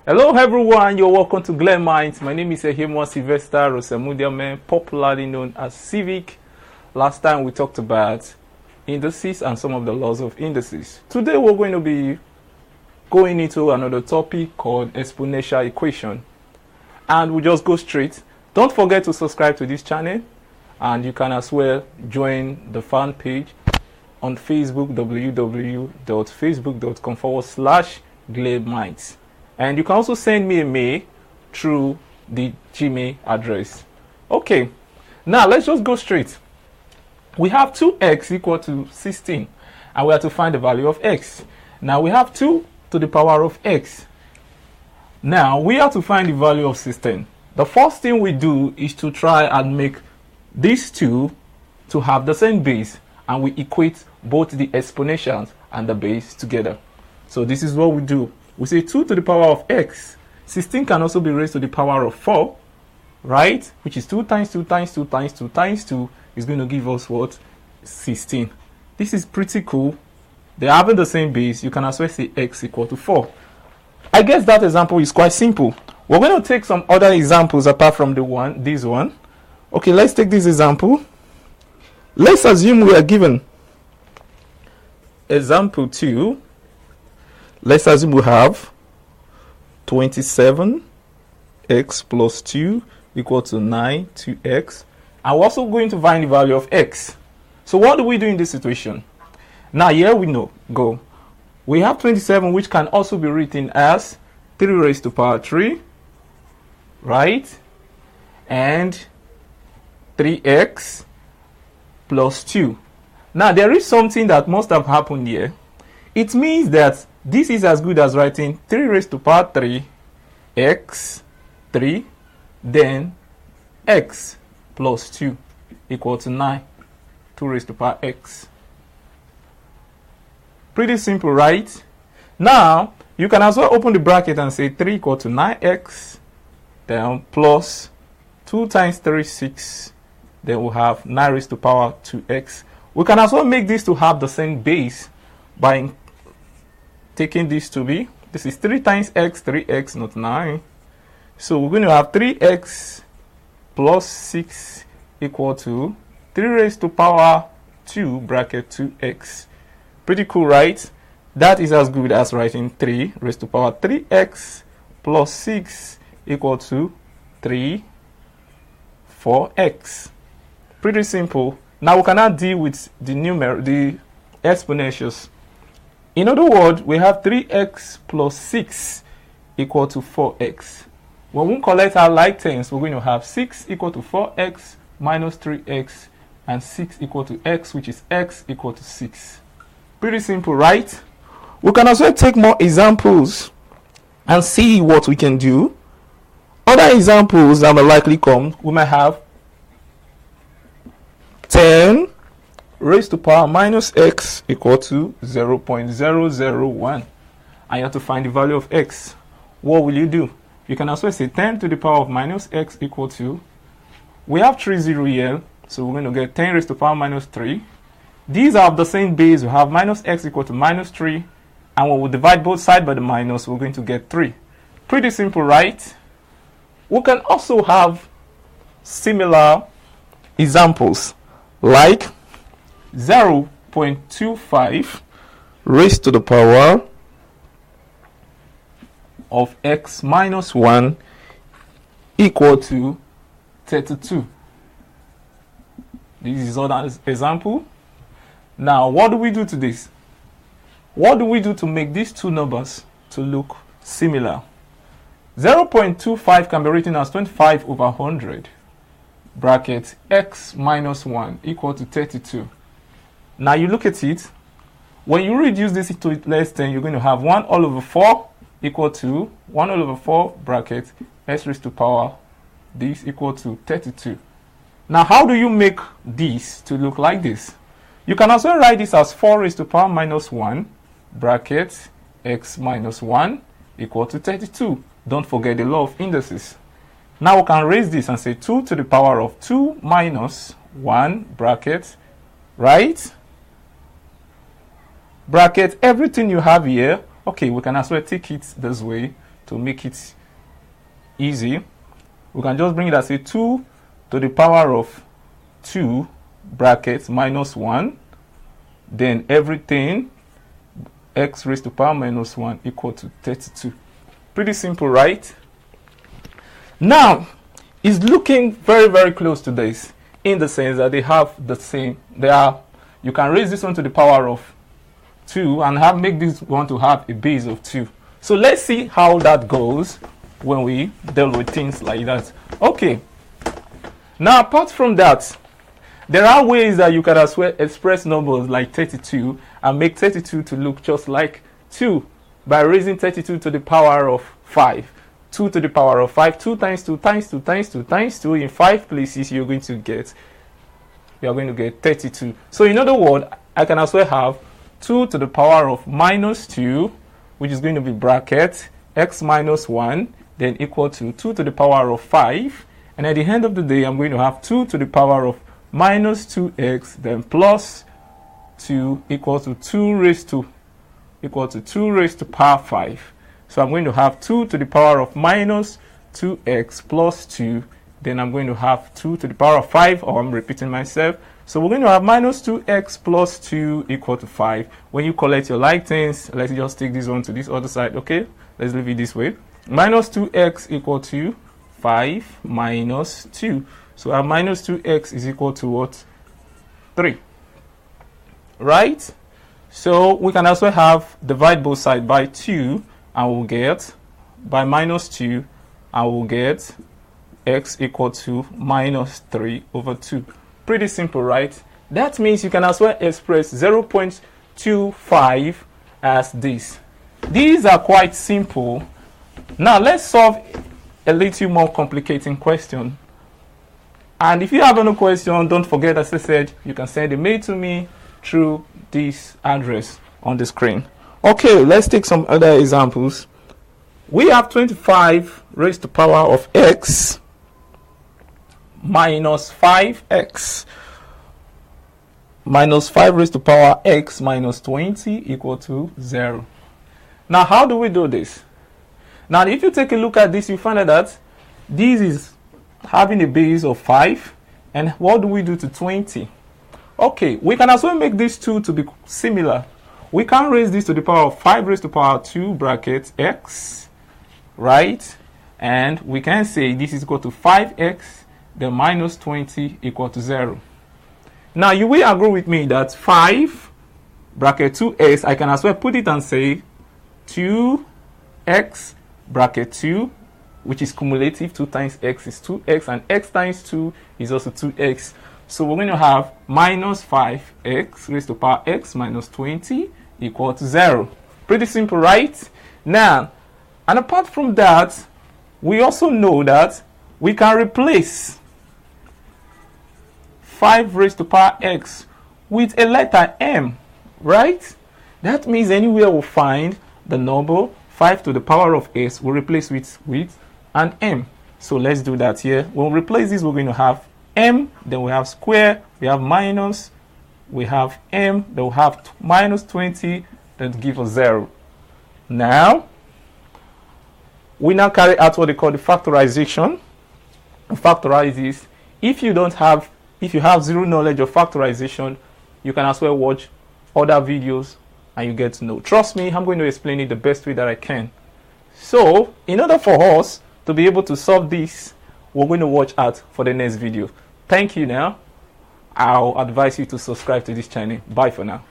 Hello everyone, you're welcome to Glen Minds. My name is Ehimo Sylvester Rosemudiame, popularly known as Civic. Last time we talked about indices and some of the laws of indices. Today we're going to be going into another topic called exponential equation. And we'll just go straight. Don't forget to subscribe to this channel, and you can as well join the fan page on Facebook, www.facebook.com/GlenMinds. And you can also send me a mail through the Gmail address. Okay, now let's just go straight. We have 2x equal to 16, and we have to find the value of x. Now we have 2 to the power of x. Now we have to find the value of 16. The first thing we do is to try and make these two to have the same base, and we equate both the exponentials and the base together. So this is what we do. We say 2 to the power of x. 16 can also be raised to the power of 4, right? Which is 2 times 2 times 2 times 2 times 2 is going to give us what? 16. This is pretty cool. They're having the same base. You can as well say x equal to 4. I guess that example is quite simple. We're going to take some other examples apart from this one. Okay, let's take this example. Let's assume we are given example 2. Let's assume we have 27x plus 2 equal to 2x. And we're also going to find the value of x. So what do we do in this situation? Now here we go. We have 27, which can also be written as 3 raised to power 3, right? And 3x plus 2. Now there is something that must have happened here. It means that this is as good as writing 3 raised to power 3 x 3, then x plus 2 equal to 9, 2 raised to power x. Pretty simple, right? Now you can as well open the bracket and say 3 equal to 9x, then plus 2 times 3 6, then we'll have 9 raised to power 2x. We can as well make this to have the same base by taking this to be, this is 3 times x, 3x, not 9. So we're going to have 3x plus 6 equal to 3 raised to power 2 bracket 2x. Pretty cool, right? That is as good as writing 3 raised to power 3x plus 6 equal to 4x. Pretty simple. Now we cannot deal with the exponentials. In other words, we have 3x plus 6 equal to 4x. When we collect our like terms, we're going to have 6 equal to 4x minus 3x and 6 equal to x, which is x equal to 6. Pretty simple, right? We can also take more examples and see what we can do. Other examples that will likely come, we might have 10 raised to power minus x equal to 0.001. And you have to find the value of x. What will you do? You can also say 10 to the power of minus x equal to, we have 3 0 here, so we're going to get 10 raised to power minus 3. These are of the same base. We have minus x equal to minus 3, and when we divide both sides by the minus, we're going to get 3. Pretty simple, right? We can also have similar examples like 0.25 raised to the power of x minus 1 equal to 32. This is another example. Now, what do we do to this? What do we do to make these two numbers to look similar? 0.25 can be written as 25 over 100 bracket x minus 1 equal to 32. Now you look at it. When you reduce this to less than, you're going to have 1 all over 4 equal to 1 all over 4 bracket x raised to power this equal to 32. Now how do you make this to look like this? You can also write this as 4 raised to power minus 1 bracket x minus 1 equal to 32. Don't forget the law of indices. Now we can raise this and say 2 to the power of 2 minus 1 bracket, right? Bracket everything you have here. Okay, we can as well take it this way. to make it easy, we can just bring it as a 2 to the power of 2 brackets minus 1, then everything x raised to power minus 1 equal to 32. Pretty simple, right? Now, it's looking very, very close to this in the sense that they have the same. You can raise this one to the power of 2 and make this one to have a base of 2. So let's see how that goes when we deal with things like that. Okay. Now, apart from that, there are ways that you can as well express numbers like 32 and make 32 to look just like 2 by raising 32 to the power of 5. 2 to the power of 5, 2 times 2 times 2 times 2 times 2. In 5 places, you're going to get 32. So in other words, I can as well have 2 to the power of minus 2, which is going to be bracket x minus 1, then equal to 2 to the power of 5. And at the end of the day, I'm going to have 2 to the power of minus 2x, then plus 2 equal to 2 raised to power 5. So I'm going to have 2 to the power of minus 2x plus 2. Then I'm going to have 2 to the power of 5, or I'm repeating myself. So we're going to have minus 2x plus 2 equal to 5. When you collect your like things, let's just take this one to this other side, okay? Let's leave it this way. Minus 2x equal to 5 minus 2. So our minus 2x is equal to what? 3. Right? So we can also have divide both sides by 2, and we'll get by minus 2, and we'll get x equal to minus 3 over 2. Pretty simple, right? That means you can as well express 0.25 as this. These are quite simple. Now let's solve a little more complicating question. And if you have any question, don't forget, as I said, you can send a mail to me through this address on the screen. Okay, let's take some other examples. We have 25 raised to the power of x minus 5x minus 5 raised to the power x minus 20 equal to 0. Now, how do we do this? Now, if you take a look at this, you find out that this is having a base of 5. And what do we do to 20? Okay, we can as well make these two to be similar. We can raise this to the power of 5 raised to the power 2 bracket x, right? And we can say this is equal to 5x, then minus 20 equal to 0. Now, you will agree with me that 5 bracket 2x, I can as well put it and say 2x bracket 2, which is cumulative. 2 times x is 2x, and x times 2 is also 2x. So we're going to have minus 5x raised to the power x minus 20 equal to 0. Pretty simple, right? Now, and apart from that, we also know that we can replace 5 raised to the power x with a letter m, right? That means anywhere we find the number 5 to the power of x, we'll replace with an m. So let's do that here. When we replace this, we're going to have m, then we have square, we have minus, we have m, then we have minus 20, then give us 0. Now, we now carry out what they call the factorization. Factorize this. If you have zero knowledge of factorization, you can as well watch other videos and you get to know. Trust me, I'm going to explain it the best way that I can. So, in order for us to be able to solve this, we're going to watch out for the next video. Thank you now. I'll advise you to subscribe to this channel. Bye for now.